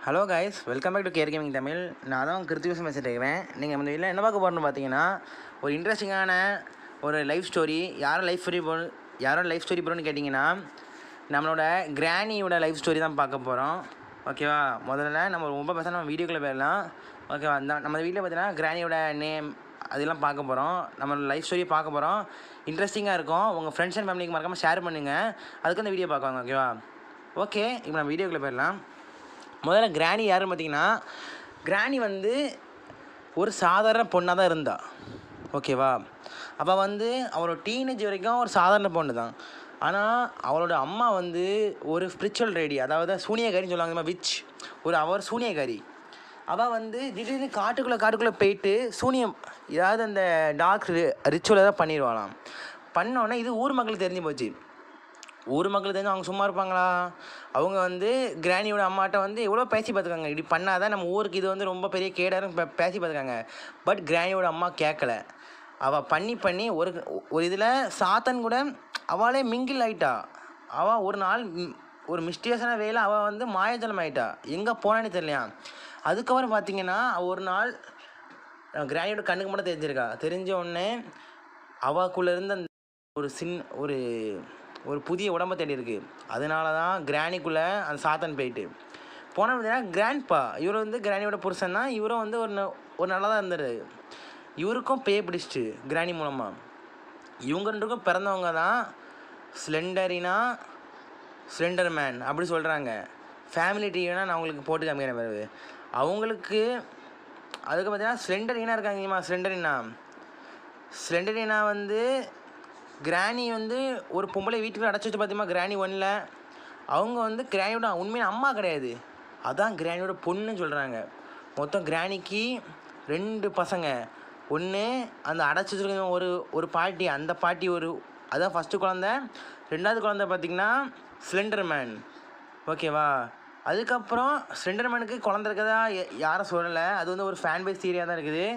Hello guys, welcome back to Care Gaming Tamil. நான் தான் கிருத்திவிசம் பேசிட்டு இருக்கிறேன். நீங்கள் இந்த வீட்டில் என்ன பார்க்க போகிறோன்னு பார்த்தீங்கன்னா, ஒரு இன்ட்ரெஸ்டிங்கான ஒரு லைஃப் ஸ்டோரி. யாரும் லைஃப் ஸ்டோரி போகிறோன்னு கேட்டிங்கன்னா, நம்மளோட கிராணியோட லைஃப் ஸ்டோரி தான் பார்க்க போகிறோம். ஓகேவா? முதல்ல நம்ம ரொம்ப நம்ம வீடியோக்குள்ளே போயிடலாம். ஓகேவா? நம்ம வீட்டில் பார்த்தீங்கன்னா கிராணியோட நேம் அதெல்லாம் பார்க்க போகிறோம். நம்ம லைஃப் ஸ்டோரியை பார்க்க போகிறோம். இன்ட்ரெஸ்டிங்காக இருக்கும். உங்கள் ஃப்ரெண்ட்ஸ் அண்ட் ஃபேமிலிக்கு மறக்காமல் ஷேர் பண்ணுங்கள். அதுக்கு அந்த வீடியோ பார்க்குவாங்க. ஓகேவா? ஓகே, இப்போ நம்ம வீடியோக்குள்ளே போயிடலாம். முதல்ல கிராணி யாருன்னு பார்த்தீங்கன்னா, கிராணி வந்து ஒரு சாதாரண பொண்ணாக தான் இருந்தாள். ஓகேவா? அவள் வந்து அவளோட டீனேஜ் வரைக்கும் ஒரு சாதாரண பொண்ணு தான். ஆனால் அவளோட அம்மா வந்து ஒரு ஸ்பிரிச்சுவல் லேடி, அதாவது சூனியக்காரின்னு சொல்லுவாங்க. விச் அவர் சூனியக்காரி. அவள் வந்து திடீர்னு காட்டுக்குள்ளே போயிட்டு சூனியம், ஏதாவது அந்த டார்க் ரிச்சுவலை தான் பண்ணிடுவாளாம். பண்ணோன்னே இது ஊர் மக்களுக்கு தெரிஞ்சு போச்சு. ஊர் மக்கள் தெரிஞ்சு அவங்க சும்மா இருப்பாங்களா? அவங்க வந்து கிராணியோட அம்மாட்ட வந்து எவ்வளோ பேசி பார்த்துக்காங்க, இப்படி பண்ணாதான் நம்ம ஊருக்கு இது வந்து ரொம்ப பெரிய கேடாரும் பேசி பார்த்துக்காங்க. பட் கிராணியோட அம்மா கேட்கல. அவள் பண்ணி ஒரு இதில் சாத்தன் கூட அவளே மிங்கில் ஆகிட்டா. அவள் ஒரு நாள் ஒரு மிஸ்டேஸான வேலை அவள் வந்து மாயஜலம் ஆகிட்டா. எங்கே போனான்னு தெரியலையா. அதுக்கப்புறம் பார்த்தீங்கன்னா ஒரு நாள் கிராணியோட கண்ணுக்கு மட்டும் தெரிஞ்ச உடனே அவளுக்குள்ளே இருந்த அந்த ஒரு புதிய உடம்பை தேடி இருக்குது. அதனால தான் கிராணிக்குள்ளே அந்த சாத்தன் போயிட்டு போன பார்த்தீங்கன்னா கிராண்ட்பா இவர் வந்து கிராணியோட புருஷன் தான். இவரும் வந்து ஒரு நல்லா தான் இருந்தார். இவருக்கும் பேய் பிடிச்சிட்டு கிராணி மூலமாக. இவங்க ரெண்டுக்கும் பிறந்தவங்க தான் ஸ்லெண்டர் மேன் அப்படி சொல்கிறாங்க. ஃபேமிலி டிவினா நான் உங்களுக்கு போட்டு காமிக்கிறேன் பிறகு. அவங்களுக்கு அதுக்கு பார்த்தீங்கன்னா ஸ்லெண்டரினா இருக்காங்கம்மா. ஸ்லெண்டரினா வந்து கிராணி வந்து ஒரு பொம்பளை வீட்டுக்கு அடைச்சி வச்சு பார்த்தீங்கன்னா கிராணி 1ல் அவங்க வந்து கிராணியோட உண்மையான அம்மா கிடையாது. அதான் கிராணியோட பொண்ணுன்னு சொல்கிறாங்க. மொத்தம் கிராணிக்கு 2 பசங்க. ஒன்று அந்த அடைச்சி வச்சுருக்க ஒரு பாட்டி, அந்த பாட்டி அதான் ஃபஸ்ட்டு குழந்த. 2வது குழந்தை பார்த்திங்கன்னா ஸ்லெண்டர் மேன். ஓகேவா? அதுக்கப்புறம் ஸ்லெண்டர் மேனுக்கு குழந்தை இருக்கதா யாரும் சொல்லலை. அது வந்து ஒரு ஃபேன் பேஸ் தியரியாக தான் இருக்குது.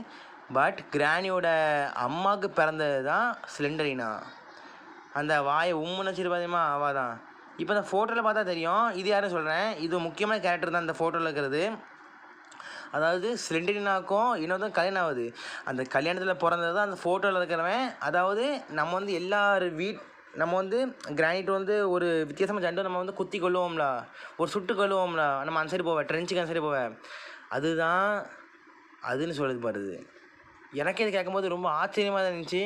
பட் கிராணியோட அம்மாவுக்கு பிறந்தது தான் ஸ்லெண்டரினா. அந்த வாயை உம்முன்னு வச்சுட்டு பார்த்தீங்கன்னா அவள் தான். இப்போ அந்த ஃபோட்டோவில் பார்த்தா தெரியும். இது யாரும் சொல்கிறேன், இது முக்கியமான கேரக்டர் தான் இந்த ஃபோட்டோவில் இருக்கிறது. அதாவது ஸ்லெண்டரினாக்கும் இன்னொருத்தன் கல்யாணம் ஆகுது. அந்த கல்யாணத்தில் பிறந்தது தான் அந்த ஃபோட்டோவில் இருக்கிறவன். அதாவது நம்ம வந்து நம்ம வந்து கிரானைட் வந்து ஒரு வித்தியாசமாக ஜண்டு நம்ம வந்து குத்தி கொள்ளுவோம்ல, ஒரு சுட்டு கொள்ளுவோம்ல, நம்ம அந்த சைடு போவேன், ட்ரென்ச்சுக்கு அந்த சைடு போவேன். அதுன்னு சொல்லுது பாருது. எனக்கே இது கேட்கும்போது ரொம்ப ஆச்சரியமாக தான் இருந்துச்சு.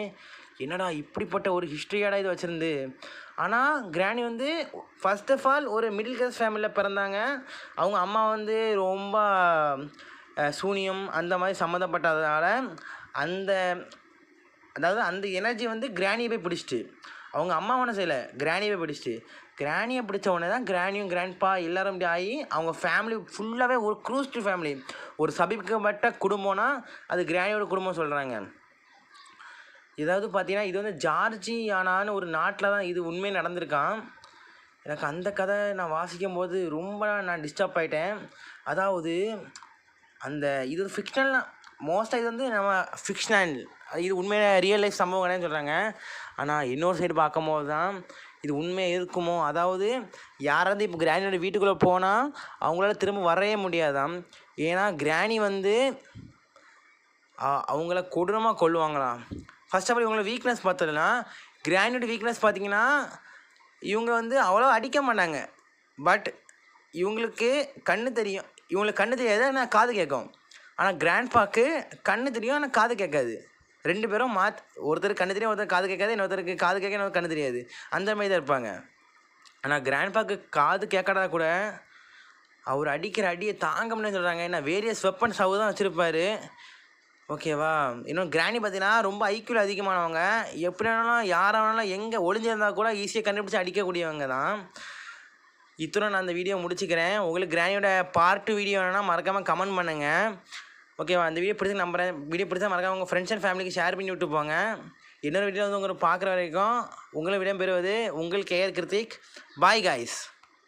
என்னடா இப்படிப்பட்ட ஒரு ஹிஸ்ட்ரியாடா இது வச்சுருந்து. ஆனால் கிராணி வந்து ஃபர்ஸ்ட் ஆஃப் ஆல் ஒரு மிடில் கிளாஸ் ஃபேமிலியில் பிறந்தாங்க. அவங்க அம்மா வந்து ரொம்ப சூனியம் அந்த மாதிரி சம்மந்தப்பட்டதுனால அந்த எனர்ஜி வந்து கிராணியை போய் பிடிச்சிட்டு, அவங்க அம்மா ஒன்றும் செய்யலை, கிராணியை போய் பிடிச்சிட்டு. கிராணியை பிடிச்ச உடனே தான் கிராணியும் கிராண்ட்பா எல்லோரும் இப்படி ஆகி அவங்க ஃபேமிலி ஃபுல்லாகவே ஒரு க்ரூஸ்டு ஃபேமிலி, ஒரு சபிக்கப்பட்ட குடும்பம்னா அது கிராணியோட குடும்பம் சொல்கிறாங்க. இதாவது பார்த்தீங்கன்னா இது வந்து ஜார்ஜியானான்னு ஒரு நாட்டில் தான் இது உண்மையாக நடந்திருக்கான். எனக்கு அந்த கதை நான் வாசிக்கும் போது ரொம்ப நான் டிஸ்டர்ப் ஆகிட்டேன். அதாவது இது ஃபிக்ஷனல், மோஸ்ட்டாக இது வந்து நம்ம ஃபிக்ஷனல், இது உண்மையாக ரியல் லைஃப் சம்பவம் கிடையாதுன்னு சொல்கிறாங்க. ஆனால் இன்னொரு சைடு பார்க்கும்போது தான் இது உண்மையாக இருக்குமோ. அதாவது யாராவது இப்போ கிராணியோட வீட்டுக்குள்ளே போனால் அவங்களால திரும்ப வரவே முடியாதாம். ஏன்னா கிராணி வந்து அவங்கள கொடூரமாக கொல்லுவாங்களாம். ஃபர்ஸ்ட் ஆஃப் ஆல் இவங்களோட வீக்னஸ் பார்த்ததுன்னா, கிராணியோட வீக்னஸ் பார்த்திங்கன்னா இவங்க வந்து அவ்வளோ அடிக்க மாட்டாங்க. பட் இவங்களுக்கு கண்ணு தெரியும். இவங்களுக்கு கண்ணு தெரியாது, ஆனால் காது கேட்கும். ஆனால் கிராண்ட்பாக்கு கண்ணு தெரியும், ஆனால் காது கேட்காது. 2 பேரும் ஒருத்தருக்கு கண்ணு தெரியும், ஒருத்தர் காது கேட்காது, இன்னொருத்தருக்கு காது கேட்க, இன்னொரு கண்ணு தெரியாது. அந்த மாதிரி தான் இருப்பாங்க. ஆனால் கிராண்ட்பாக்கு காது கேட்காதா கூட அவர் அடிக்கிற அடியை தாங்க முடியும்னு சொல்கிறாங்க. ஏன்னா வேரியஸ் வெப்பன்ஸ் அவர் தான் வச்சுருப்பார். ஓகேவா? இன்னும் கிராணி பார்த்தீங்கன்னா ரொம்ப ஐக்கியூல அதிகமானவங்க. எப்படி வேணாலும் யாரானாலும் எங்கே ஒளிஞ்சிருந்தால் கூட ஈஸியாக கண்டுபிடிச்சி அடிக்கக்கூடியவங்க தான். இத்தனை நான் அந்த வீடியோ முடிச்சுக்கிறேன். உங்களுக்கு கிராணியோட பார்ட் 2 வீடியோ வேணும்னா மறக்காமல் கமெண்ட் பண்ணுங்கள். ஓகேவா? அந்த வீடியோ பிடிச்சா மறக்காமல் உங்கள் ஃப்ரெண்ட்ஸ் அண்ட் ஃபேமிலிக்கு ஷேர் பண்ணி விட்டு போங்க. இன்னொரு வீடியோ வந்து உங்களுக்கு பார்க்குற வரைக்கும் உங்களை விடம் பெறுவது உங்கள் கேஆர் கிருத்திக். Bye guys.